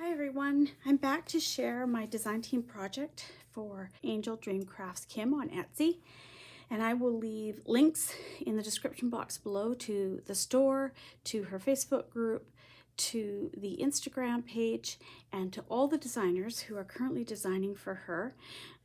Hi everyone, I'm back to share my design team project for AngeldreamCraftsKim on Etsy, and I will leave links in the description box below to the store, to her Facebook group, to the Instagram page, and to all the designers who are currently designing for her.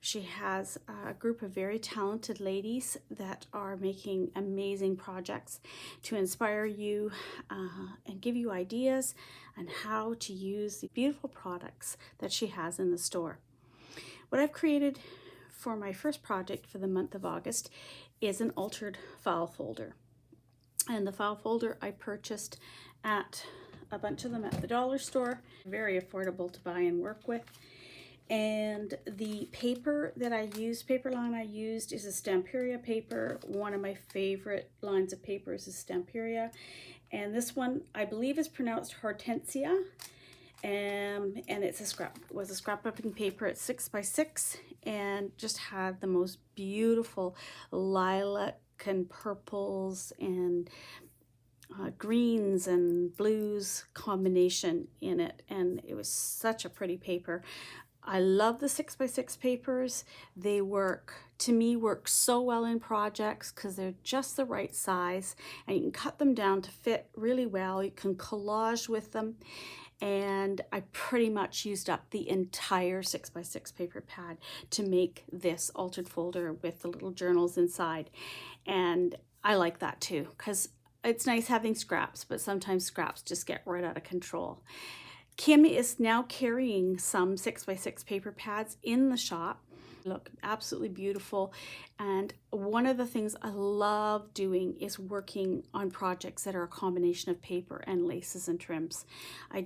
She has a group of very talented ladies that are making amazing projects to inspire you and give you ideas on how to use the beautiful products that she has in the store. What I've created for my first project for the month of August is an altered file folder. And the file folder I purchased at a bunch of them at the dollar store. Very affordable to buy and work with. And the paper that I used, paper line I used, is a Stamperia paper. One of my favorite lines of paper is a Stamperia. And this one, I believe, is pronounced Hortensia. And it's was a scrapbooking paper. It's 6x6 and just had the most beautiful lilac and purples and greens and blues combination in it. And it was such a pretty paper. I love the 6x6 papers. They work so well in projects because they're just the right size and you can cut them down to fit really well. You can collage with them. And I pretty much used up the entire 6x6 paper pad to make this altered folder with the little journals inside. And I like that too because it's nice having scraps, but sometimes scraps just get right out of control. Kim is now carrying some 6x6 paper pads in the shop. Look absolutely beautiful. And one of the things I love doing is working on projects that are a combination of paper and laces and trims. I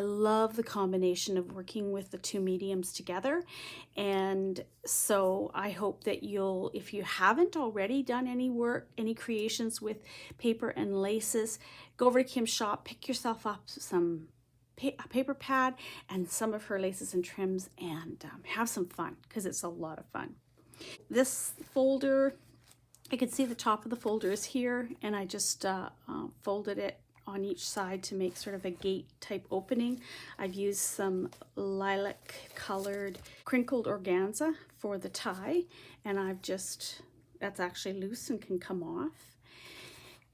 love the combination of working with the two mediums together. And so I hope that if you haven't already done any creations with paper and laces, go over to Kim's shop, pick yourself up a paper pad and some of her laces and trims and have some fun because it's a lot of fun. This folder, I can see the top of the folder is here, and I just folded it on each side to make sort of a gate type opening. I've used some lilac colored crinkled organza for the tie, and that's actually loose and can come off.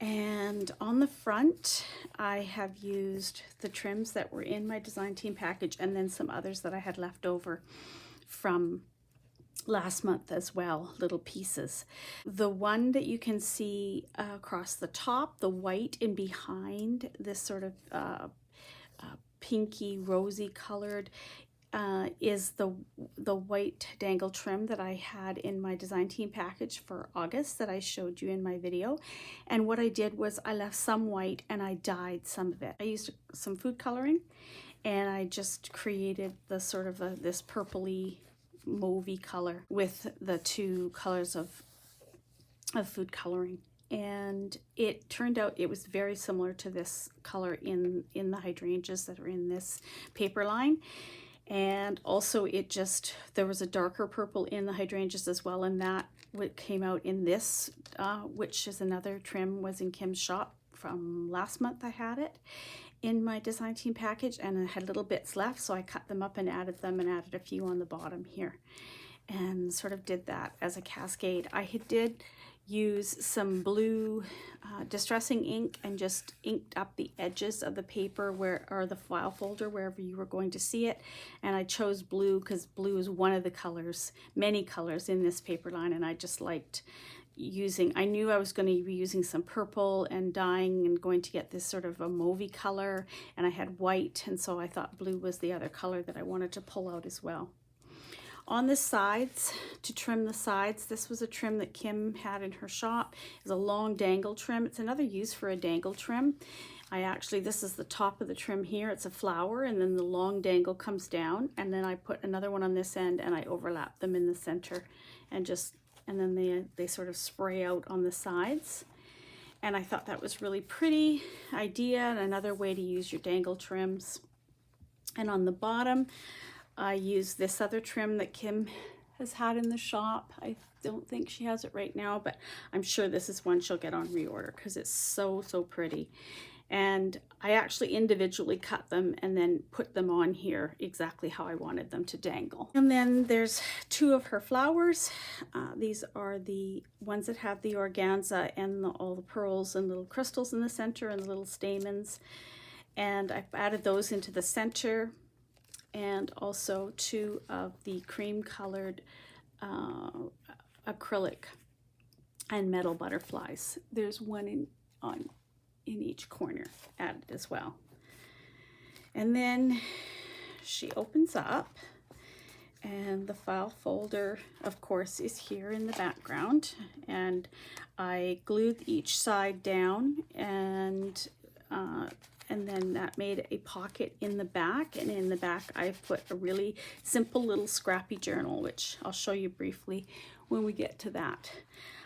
And on the front, I have used the trims that were in my design team package and then some others that I had left over from last month as well, little pieces. The one that you can see across the top, the white in behind, this sort of pinky rosy colored, is the white dangle trim that I had in my design team package for August that I showed you in my video. And what I did was I left some white and I dyed some of it. I used some food coloring and I just created the sort of this purpley mauvey color with the two colors of food coloring. And it turned out it was very similar to this color in the hydrangeas that are in this paper line. And also there was a darker purple in the hydrangeas as well, and that what came out in this, which is another trim, was in Kim's shop from last month. I had it in my design team package and I had little bits left, so I cut them up and added a few on the bottom here and sort of did that as a cascade. I did use some blue distressing ink and just inked up the edges of the paper or the file folder wherever you were going to see it. And I chose blue because blue is one of the colors, many colors in this paper line, and I just liked I knew I was going to be using some purple and dyeing and going to get this sort of a mauvey color, and I had white, and so I thought blue was the other color that I wanted to pull out as well. On the sides, to trim the sides, this was a trim that Kim had in her shop. It's a long dangle trim. It's another use for a dangle trim. This is the top of the trim here. It's a flower, and then the long dangle comes down, and then I put another one on this end and I overlap them in the center and then they sort of spray out on the sides. And I thought that was really pretty idea and another way to use your dangle trims. And on the bottom, I used this other trim that Kim has had in the shop. I don't think she has it right now, but I'm sure this is one she'll get on reorder because it's so pretty. And I actually individually cut them and then put them on here exactly how I wanted them to dangle. And then there's two of her flowers. These are the ones that have the organza and all the pearls and little crystals in the center and the little stamens. And I've added those into the center, and also two of the cream colored acrylic and metal butterflies. There's one in each corner added as well. And then she opens up, and the file folder, of course, is here in the background. And I glued each side down, and then that made a pocket in the back. And in the back, I put a really simple little scrappy journal, which I'll show you briefly when we get to that.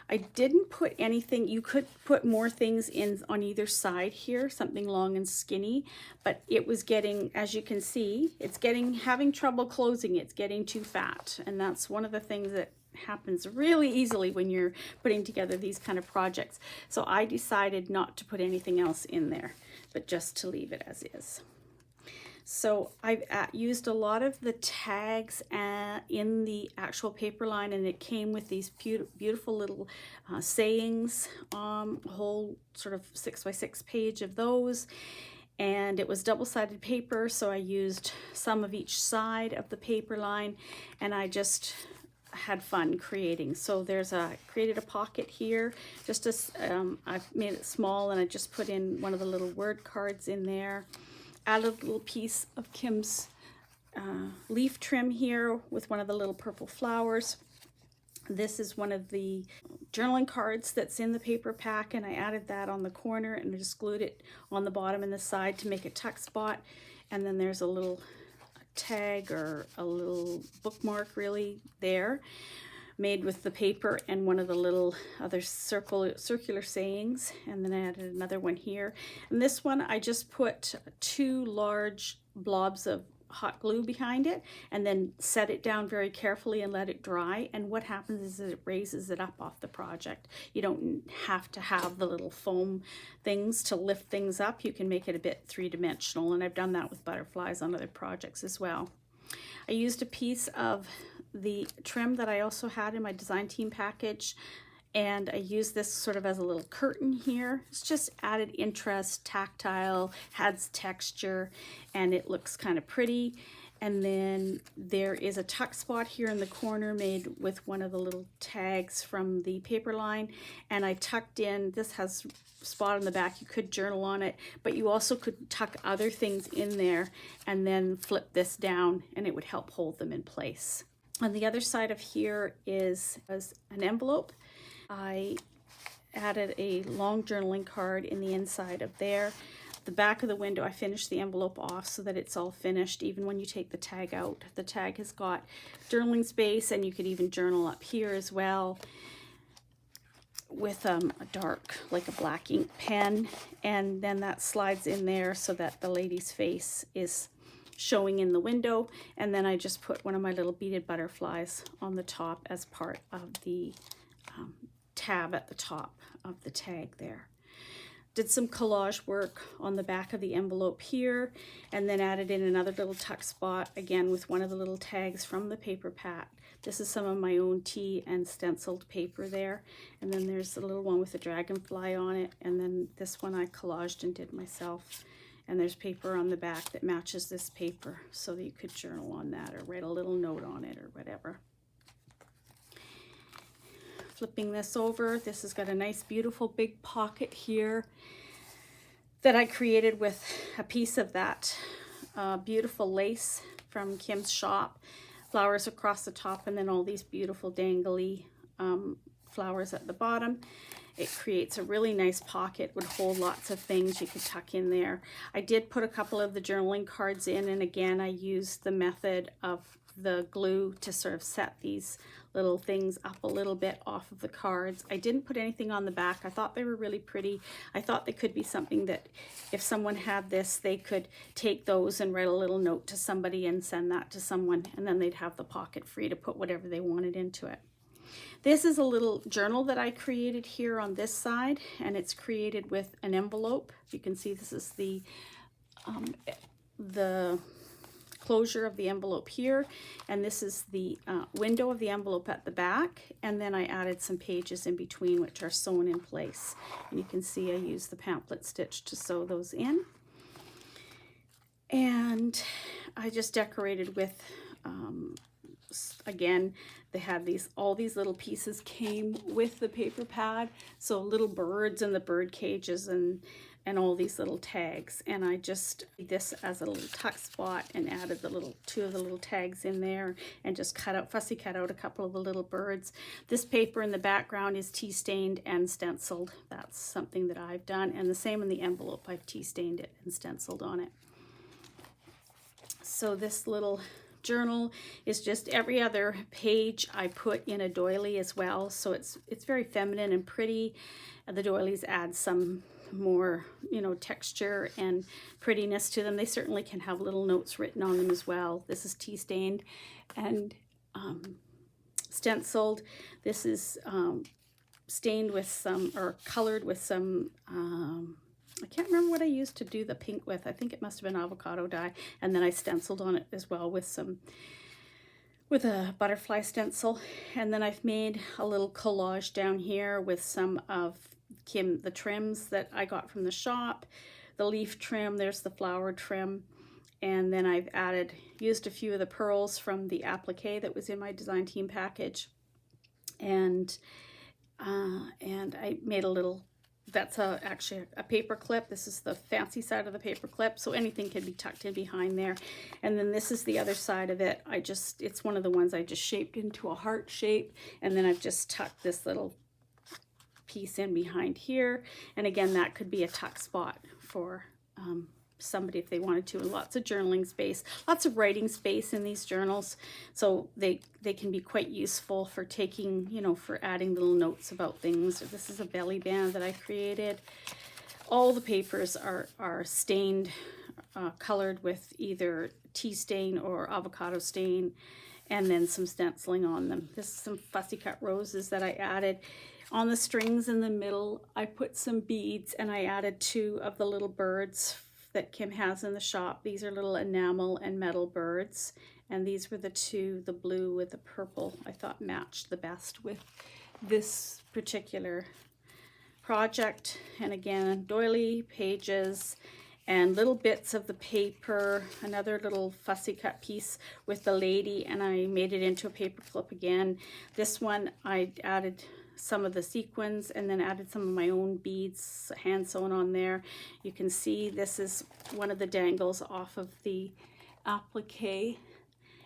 I didn't put anything. You could put more things in on either side here, something long and skinny, but it was getting, as you can see, it's having trouble closing. It's getting too fat. And that's one of the things that happens really easily when you're putting together these kind of projects. So I decided not to put anything else in there, but just to leave it as is. So I've used a lot of the tags in the actual paper line, and it came with these beautiful little sayings, a whole sort of 6x6 page of those. And it was double-sided paper, so I used some of each side of the paper line, and I just had fun creating. So created a pocket here, just as I've made it small, and I just put in one of the little word cards in there. Added a little piece of Kim's leaf trim here with one of the little purple flowers. This is one of the journaling cards that's in the paper pack, and I added that on the corner, and I just glued it on the bottom and the side to make a tuck spot. And then there's a little tag or a little bookmark really there, made with the paper and one of the little other circular sayings. And then I added another one here. And this one, I just put 2 large blobs of hot glue behind it, and then set it down very carefully and let it dry. And what happens is that it raises it up off the project. You don't have to have the little foam things to lift things up. You can make it a bit 3-dimensional, and I've done that with butterflies on other projects as well. I used a piece of the trim that I also had in my design team package, and I used this sort of as a little curtain here. It's just added interest, tactile, has texture, and it looks kind of pretty. And then there is a tuck spot here in the corner made with one of the little tags from the paper line, and I tucked in, this has a spot on the back, you could journal on it, but you also could tuck other things in there and then flip this down, and it would help hold them in place. On the other side of here is an envelope. I added a long journaling card in the inside of there. The back of the window, I finished the envelope off so that it's all finished. Even when you take the tag out, the tag has got journaling space, and you could even journal up here as well with a dark, like a black ink pen. And then that slides in there so that the lady's face is showing in the window. And then I just put one of my little beaded butterflies on the top as part of the tab at the top of the tag there. Did some collage work on the back of the envelope here, and then added in another little tuck spot, again with one of the little tags from the paper pack. This is some of my own tea and stenciled paper there. And then there's a little one with a dragonfly on it, and then this one I collaged and did myself. And there's paper on the back that matches this paper, so that you could journal on that or write a little note on it or whatever. Flipping this over, this has got a nice beautiful big pocket here that I created with a piece of that beautiful lace from Kim's shop, flowers across the top, and then all these beautiful dangly flowers at the bottom. It creates a really nice pocket, would hold lots of things you could tuck in there. I did put a couple of the journaling cards in, and again I used the method of the glue to sort of set these little things up a little bit off of the cards. I didn't put anything on the back. I thought they were really pretty. I thought they could be something that if someone had this, they could take those and write a little note to somebody and send that to someone, and then they'd have the pocket free to put whatever they wanted into it. This is a little journal that I created here on this side, and it's created with an envelope. You can see this is the closure of the envelope here, and this is the window of the envelope at the back, and then I added some pages in between which are sewn in place, and you can see I used the pamphlet stitch to sew those in. And I just decorated with again, they had all these little pieces came with the paper pad, so little birds and the bird cages and all these little tags, and I just did this as a little tuck spot and added the two of the little tags in there, and just fussy cut out a couple of the little birds. This paper in the background is tea stained and stenciled. That's something that I've done, and the same in the envelope. I've tea stained it and stenciled on it. So this little journal is just every other page I put in a doily as well, so it's very feminine and pretty. The doilies add some more, you know, texture and prettiness to them. They certainly can have little notes written on them as well. This is tea stained and stenciled. This is stained with some, or colored with some I can't remember what I used to do the pink with. I think it must have been avocado dye, and then I stenciled on it as well with a butterfly stencil. And then I've made a little collage down here with some of the trims that I got from the shop. The leaf trim, there's the flower trim, and then I've used a few of the pearls from the applique that was in my design team package, and I made a little. That's actually a paper clip. This is the fancy side of the paper clip, so anything can be tucked in behind there. And then this is the other side of it. It's one of the ones I just shaped into a heart shape, and then I've just tucked this little piece in behind here. And again, that could be a tuck spot for somebody if they wanted to. And lots of journaling space, lots of writing space in these journals, so they can be quite useful for taking, you know, for adding little notes about things. This is a belly band that I created. All the papers are stained, colored with either tea stain or avocado stain, and then some stenciling on them. This is some fussy cut roses that I added. On the strings in the middle, I put some beads, and I added 2 of the little birds that Kim has in the shop. These are little enamel and metal birds, and these were the 2, the blue with the purple, I thought matched the best with this particular project. And again, doily pages and little bits of the paper, another little fussy cut piece with the lady, and I made it into a paper clip again. This one I added some of the sequins and then added some of my own beads hand sewn on there. You can see this is one of the dangles off of the applique,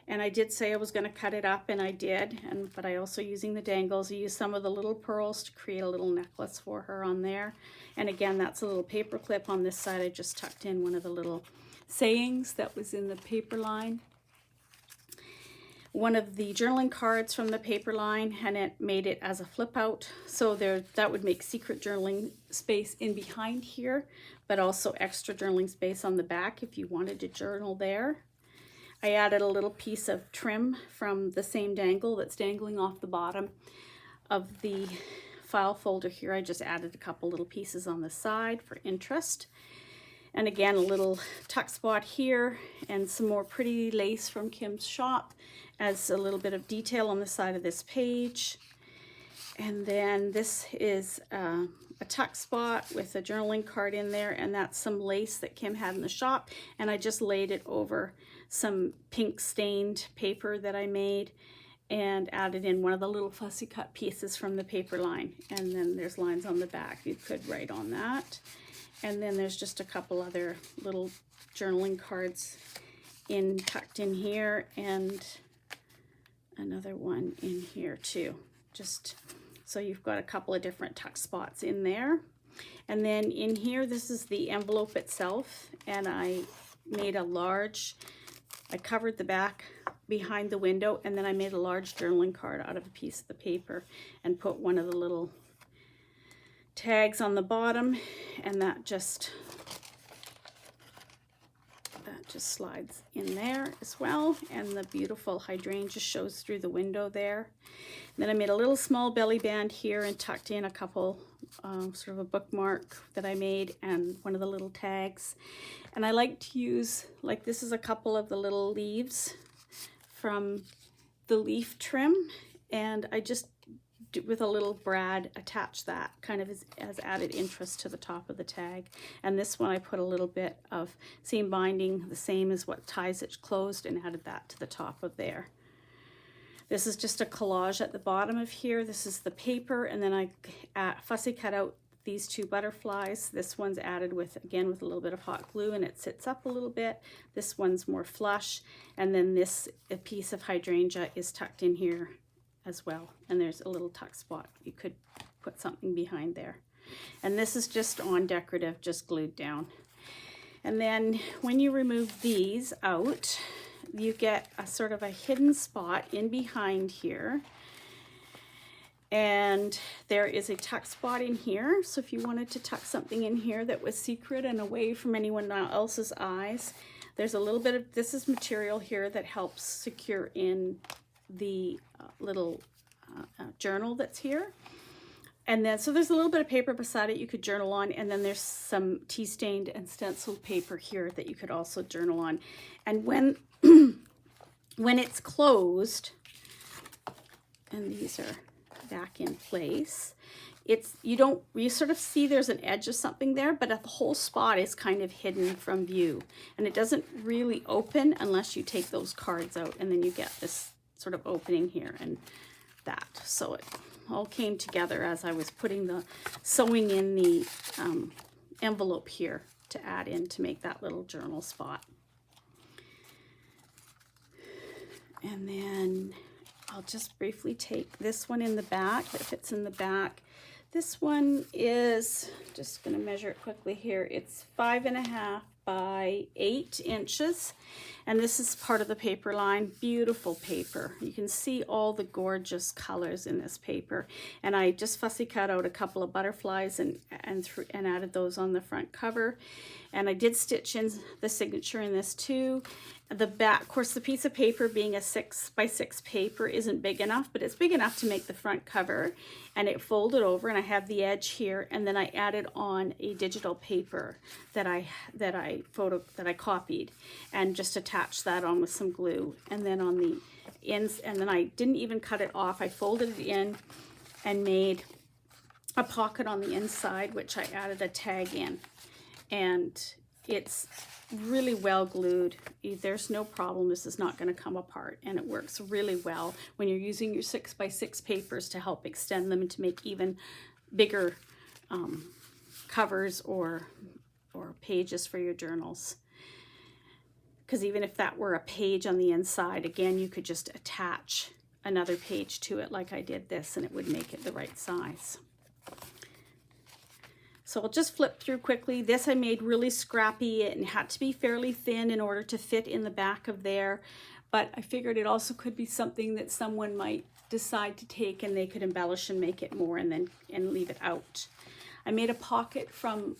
and I did say I was going to cut it up, and I did, but I also, using the dangles, I used some of the little pearls to create a little necklace for her on there. And again, that's a little paper clip. On this side I just tucked in one of the little sayings that was in the paper line, one of the journaling cards from the paper line, and it made it as a flip out, so that would make secret journaling space in behind here, but also extra journaling space on the back if you wanted to journal there. I added a little piece of trim from the same dangle that's dangling off the bottom of the file folder here. I just added a couple little pieces on the side for interest. And again, a little tuck spot here and some more pretty lace from Kim's shop as a little bit of detail on the side of this page. And then this is a tuck spot with a journaling card in there, and that's some lace that Kim had in the shop, and I just laid it over some pink stained paper that I made and added in one of the little fussy cut pieces from the paper line. And then there's lines on the back you could write on that. And then there's just a couple other little journaling cards tucked in here, and another one in here too. Just so you've got a couple of different tuck spots in there. And then in here, this is the envelope itself, and I made I covered the back behind the window, and then I made a large journaling card out of a piece of the paper and put one of the little tags on the bottom, and that just just slides in there as well, and the beautiful hydrangea shows through the window there. And then I made a little small belly band here and tucked in a couple sort of a bookmark that I made and one of the little tags. And I like to use, like, this is a couple of the little leaves from the leaf trim, and I just with a little brad attach that kind of as added interest to the top of the tag. And this one I put a little bit of seam binding, the same as what ties it closed, and added that to the top of there. This is just a collage at the bottom of here. This is the paper, and then I fussy cut out these two butterflies. This one's added with, again, with a little bit of hot glue, and it sits up a little bit. This one's more flush, and then this a piece of hydrangea is tucked in here as well, and there's a little tuck spot. You could put something behind there. And this is just on decorative, just glued down. And then when you remove these out, you get a sort of a hidden spot in behind here, and there is a tuck spot in here. So if you wanted to tuck something in here that was secret and away from anyone else's eyes, there's a little bit of, this is material here that helps secure in the little journal that's here. And then, so there's a little bit of paper beside it you could journal on, and then there's some tea stained and stenciled paper here that you could also journal on. And when when it's closed, and these are back in place, you sort of see there's an edge of something there, but the whole spot is kind of hidden from view, and it doesn't really open unless you take those cards out, and then you get this sort of opening here and that. So it all came together as I was sewing in the envelope here to add in to make that little journal spot. And then I'll just briefly take this one in the back that fits in the back. This one is, just going to measure it quickly here, it's 5.5 by 8 inches, and this is part of the paper line. Beautiful paper. You can see all the gorgeous colors in this paper, and I just fussy cut out a couple of butterflies and added those on the front cover. And I did stitch in the signature in this too. The back, of course, the piece of paper, being a 6 by 6 paper, isn't big enough, but it's big enough to make the front cover. And it folded over, and I have the edge here, and then I added on a digital paper that I copied, and just attached that on with some glue. And then on the ends, and then I didn't even cut it off. I folded it in and made a pocket on the inside, which I added a tag in. And it's really well glued. There's no problem. This is not going to come apart, and it works really well when you're using your 6 by 6 papers to help extend them and to make even bigger covers or pages for your journals. Because even if that were a page on the inside, again, you could just attach another page to it like I did this, and it would make it the right size. So I'll just flip through quickly. This I made really scrappy and had to be fairly thin in order to fit in the back of there. But I figured it also could be something that someone might decide to take, and they could embellish and make it more and leave it out. I made a pocket from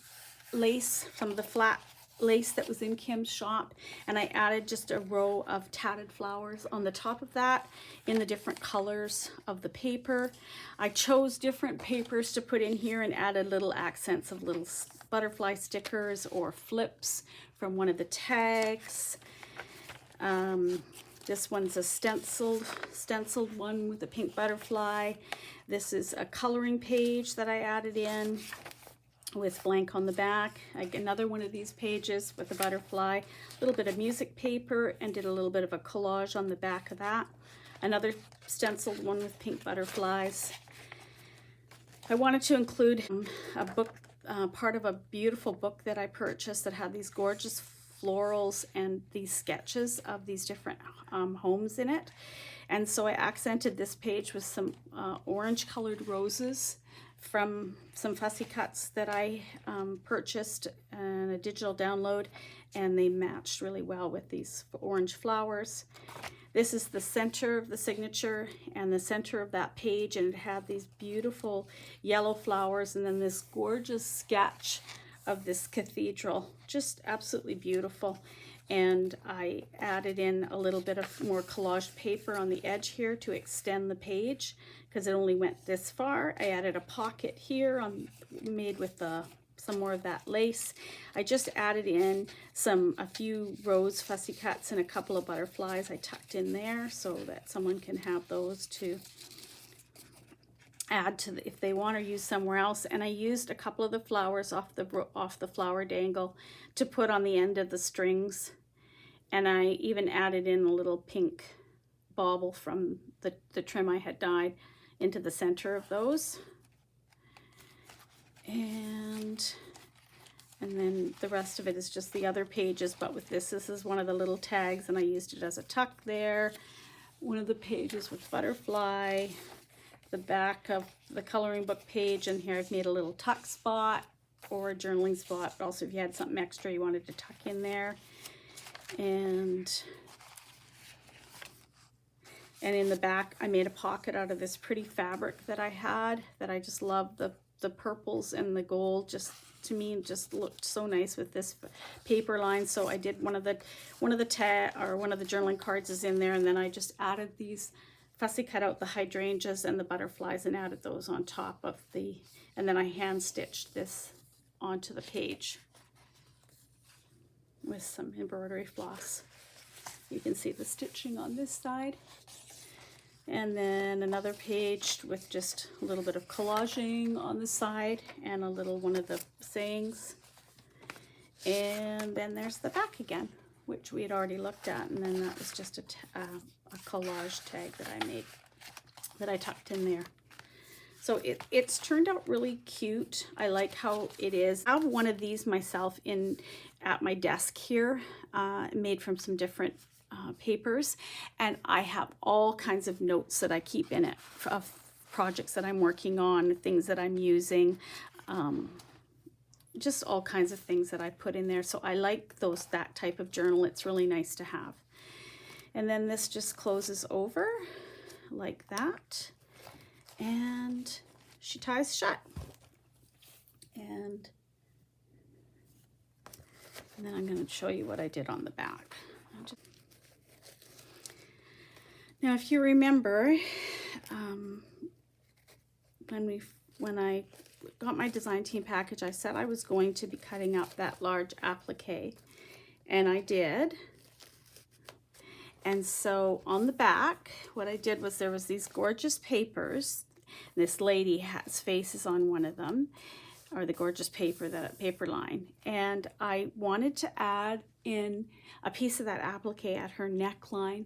lace, from the flat lace that was in Kim's shop, and I added just a row of tatted flowers on the top of that in the different colors of the paper. I chose different papers to put in here and added little accents of little butterfly stickers or flips from one of the tags. This one's a stenciled one with a pink butterfly. This is a coloring page that I added in with blank on the back. Another one of these pages with a butterfly, a little bit of music paper, and did a little bit of a collage on the back of that. Another stenciled one with pink butterflies. I wanted to include a book, part of a beautiful book that I purchased that had these gorgeous florals and these sketches of these different homes in it. And so I accented this page with some orange colored roses from some fussy cuts that I purchased and a digital download, and they matched really well with these orange flowers. This is the center of the signature and the center of that page, and it had these beautiful yellow flowers and then this gorgeous sketch of this cathedral. Just absolutely beautiful. and I added in a little bit of more collaged paper on the edge here to extend the page because it only went this far. I added a pocket here made with some more of that lace. I just added in a few rose fussy cuts and a couple of butterflies I tucked in there so that someone can have those to add to if they want to use somewhere else. And I used a couple of the flowers off the flower dangle to put on the end of the strings. And I even added in a little pink bauble from the trim I had dyed into the center of those. And then the rest of it is just the other pages, but with this is one of the little tags, and I used it as a tuck there. One of the pages with butterfly, the back of the coloring book page, and here I've made a little tuck spot or a journaling spot, but also if you had something extra you wanted to tuck in there. And in the back I made a pocket out of this pretty fabric that I had, that I just love. The purples and the gold just, to me, just looked so nice with this paper line. So I did one of the journaling cards is in there, and then I just added these, fussy cut out the hydrangeas and the butterflies and added those on top of and then I hand stitched this onto the page with some embroidery floss. You can see the stitching on this side. And then another page with just a little bit of collaging on the side and a little one of the sayings. And then there's the back again, which we had already looked at. And then that was just a collage tag that I made, that I tucked in there. So it's turned out really cute. I like how it is. I have one of these myself at my desk here, made from some different papers, and I have all kinds of notes that I keep in it of projects that I'm working on, things that I'm using, just all kinds of things that I put in there. So I like that type of journal. It's really nice to have. And then this just closes over like that, and she ties shut. And then I'm going to show you what I did on the back. Now, if you remember, when I got my design team package, I said I was going to be cutting up that large applique, and I did. And so on the back, what I did was there was these gorgeous papers. This lady has faces on one of them, or the gorgeous paper line. And I wanted to add in a piece of that applique at her neckline,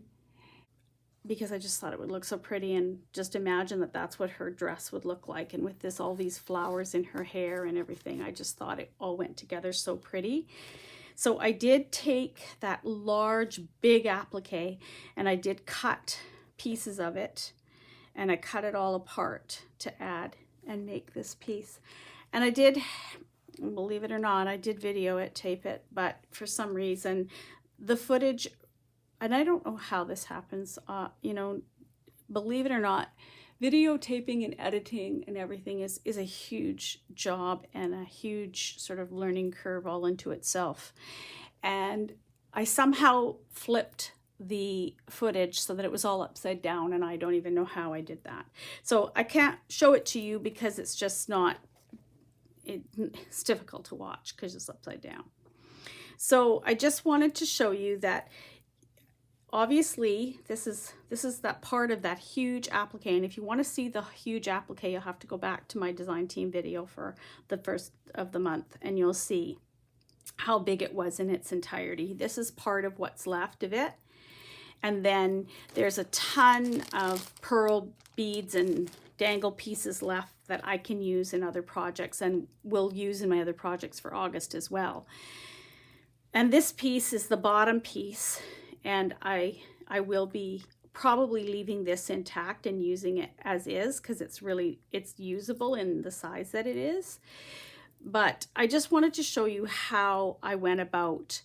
because I just thought it would look so pretty, and just imagine that that's what her dress would look like. And with all these flowers in her hair and everything, I just thought it all went together so pretty. So I did take that large, big applique, and I did cut pieces of it, and I cut it all apart to add and make this piece. And I did, believe it or not, I did video it, tape it, but for some reason, the footage, and I don't know how this happens, you know, believe it or not, videotaping and editing and everything is a huge job and a huge sort of learning curve all into itself. And I somehow flipped the footage so that it was all upside down, and I don't even know how I did that. So I can't show it to you because it's just not, it's difficult to watch because it's upside down. So I just wanted to show you that obviously this is that part of that huge applique, and if you want to see the huge applique, you'll have to go back to my design team video for the first of the month, and you'll see how big it was in its entirety. This is part of what's left of it, and then there's a ton of pearl beads and dangle pieces left that I can use in other projects and will use in my other projects for August as well. And this piece is the bottom piece, and I will be probably leaving this intact and using it as is because it's usable in the size that it is. But I just wanted to show you how I went about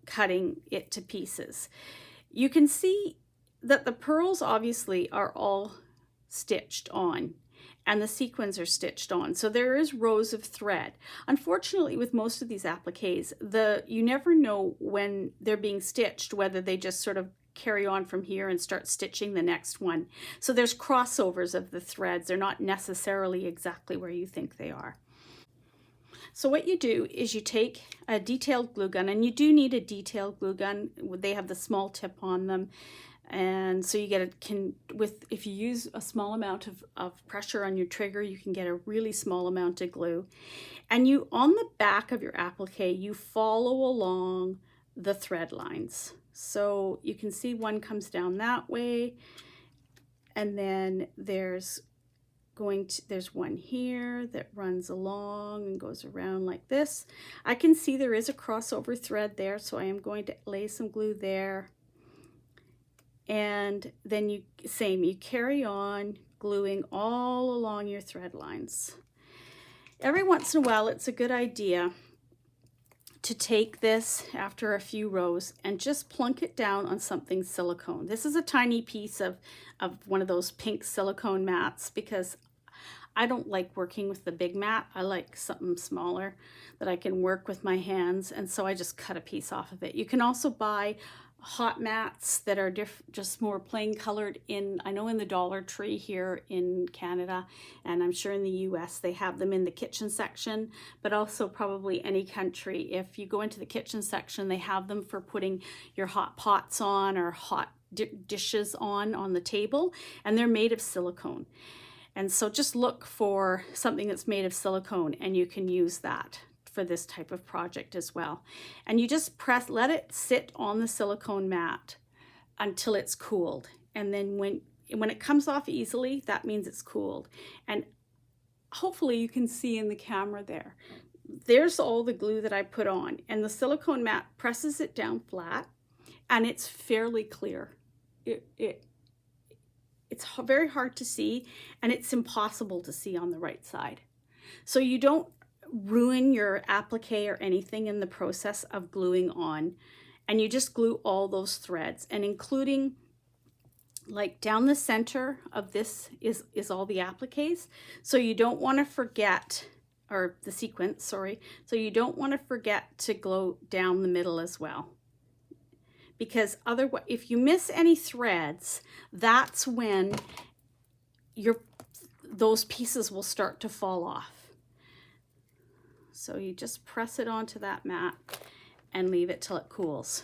cutting it to pieces. You can see that the pearls obviously are all stitched on, and the sequins are stitched on. So there is rows of thread. Unfortunately, with most of these appliques, you never know when they're being stitched, whether they just sort of carry on from here and start stitching the next one. So there's crossovers of the threads. They're not necessarily exactly where you think they are. So what you do is you take a detailed glue gun, and you do need a detailed glue gun. They have the small tip on them. And so you get if you use a small amount of pressure on your trigger, you can get a really small amount of glue. And you, on the back of your applique, you follow along the thread lines. So you can see one comes down that way, and then there's one here that runs along and goes around like this. I can see there is a crossover thread there, so I am going to lay some glue there. And then you carry on gluing all along your thread lines. Every once in a while, it's a good idea to take this after a few rows and just plunk it down on something silicone. This is a tiny piece of one of those pink silicone mats, because I don't like working with the big mat. I like something smaller that I can work with my hands, and so I just cut a piece off of it. You can also buy hot mats that are just more plain colored I know in the Dollar Tree here in Canada, and I'm sure in the US they have them in the kitchen section, but also probably any country. If you go into the kitchen section, they have them for putting your hot pots on or hot dishes on the table, and they're made of silicone. And so just look for something that's made of silicone, and you can use that for this type of project as well. And you just let it sit on the silicone mat until it's cooled. And then when it comes off easily, that means it's cooled. And hopefully you can see in the camera there's all the glue that I put on, and the silicone mat presses it down flat, and it's fairly clear. It's very hard to see, and it's impossible to see on the right side. So you don't ruin your applique or anything in the process of gluing on, and you just glue all those threads, and including like down the center of this is all the appliques. So you don't want to forget, or the sequence, sorry. So you don't want to forget to glue down the middle as well, because otherwise, if you miss any threads, that's when those pieces will start to fall off. So you just press it onto that mat and leave it till it cools.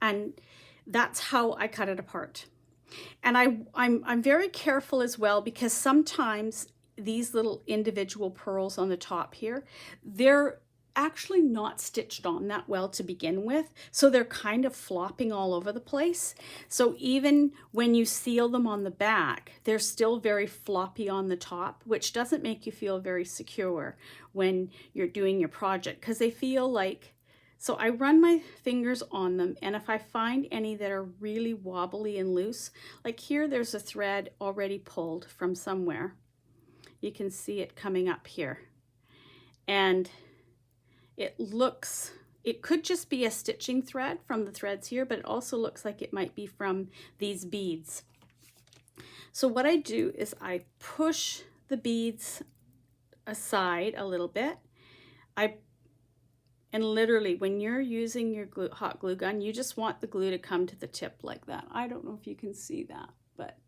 And that's how I cut it apart. And I'm very careful as well, because sometimes these little individual pearls on the top here, they're actually not stitched on that well to begin with, so they're kind of flopping all over the place. So even when you seal them on the back, they're still very floppy on the top, which doesn't make you feel very secure when you're doing your project, because they feel like, so I run my fingers on them, and if I find any that are really wobbly and loose, like here there's a thread already pulled from somewhere. You can see it coming up here, and it could just be a stitching thread from the threads here, but it also looks like it might be from these beads. So what I do is I push the beads aside a little bit. And literally, when you're using your hot glue gun, you just want the glue to come to the tip like that. I don't know if you can see that, but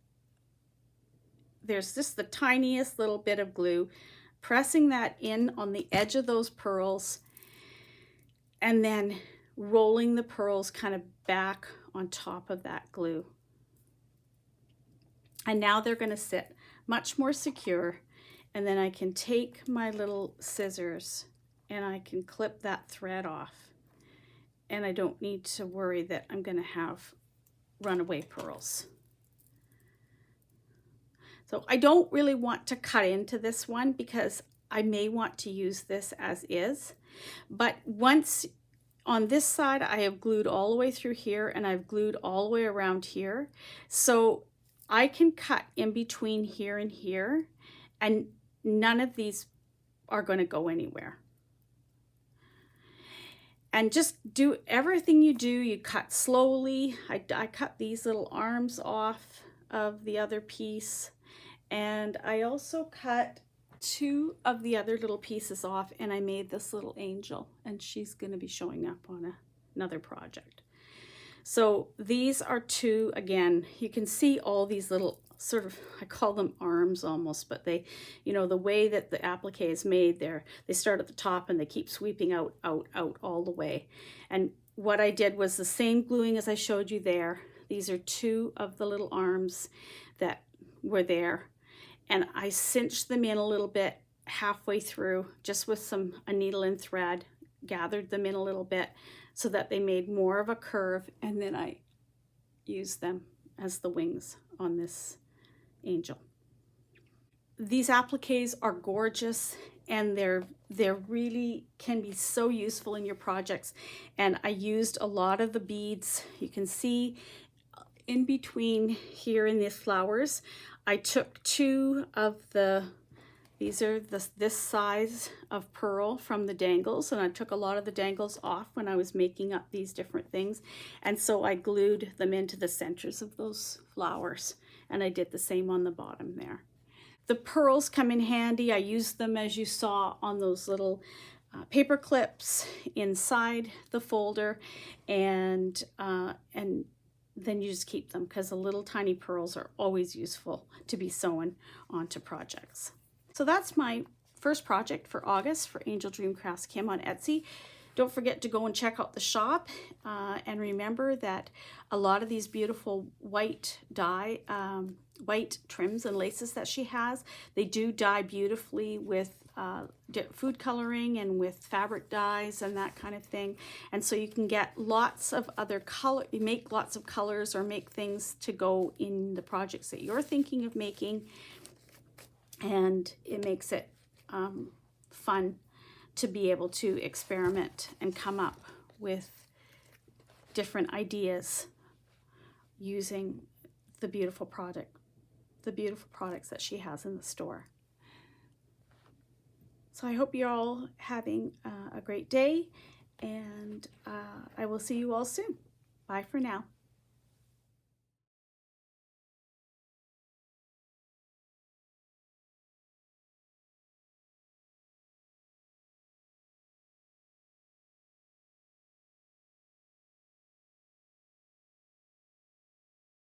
there's just the tiniest little bit of glue, pressing that in on the edge of those pearls, and then rolling the pearls kind of back on top of that glue. And now they're going to sit much more secure. And then I can take my little scissors and I can clip that thread off. And I don't need to worry that I'm going to have runaway pearls. So I don't really want to cut into this one, because I may want to use this as is. But once on this side, I have glued all the way through here, and I've glued all the way around here. So I can cut in between here and here, and none of these are going to go anywhere. And just do everything you do, you cut slowly. I cut these little arms off of the other piece, And I also cut 2 of the other little pieces off, and I made this little angel, and she's going to be showing up on another project. So these are 2, again, you can see all these little sort of, I call them arms almost, but they, you know, the way that the applique is made there, they start at the top and they keep sweeping out, out, out all the way. And what I did was the same gluing as I showed you there. These are 2 of the little arms that were there. And I cinched them in a little bit halfway through, just with a needle and thread, gathered them in a little bit so that they made more of a curve, and then I used them as the wings on this angel. These appliques are gorgeous, and they're really can be so useful in your projects. And I used a lot of the beads. You can see in between here in these flowers, I took 2 of these are this size of pearl from the dangles, and I took a lot of the dangles off when I was making up these different things, and so I glued them into the centers of those flowers, and I did the same on the bottom there. The pearls come in handy. I used them, as you saw, on those little paper clips inside the folder, and then you just keep them, because the little tiny pearls are always useful to be sewn onto projects. So that's my first project for August for AngeldreamCraftsKim on Etsy. Don't forget to go and check out the shop, and remember that a lot of these beautiful white dye, white trims and laces that she has, they do dye beautifully with food coloring and with fabric dyes and that kind of thing. And so you can get lots of other color, make lots of colors or make things to go in the projects that you're thinking of making. And it makes it fun to be able to experiment and come up with different ideas using the beautiful products that she has in the store. So I hope you're all having a great day, and I will see you all soon. Bye for now.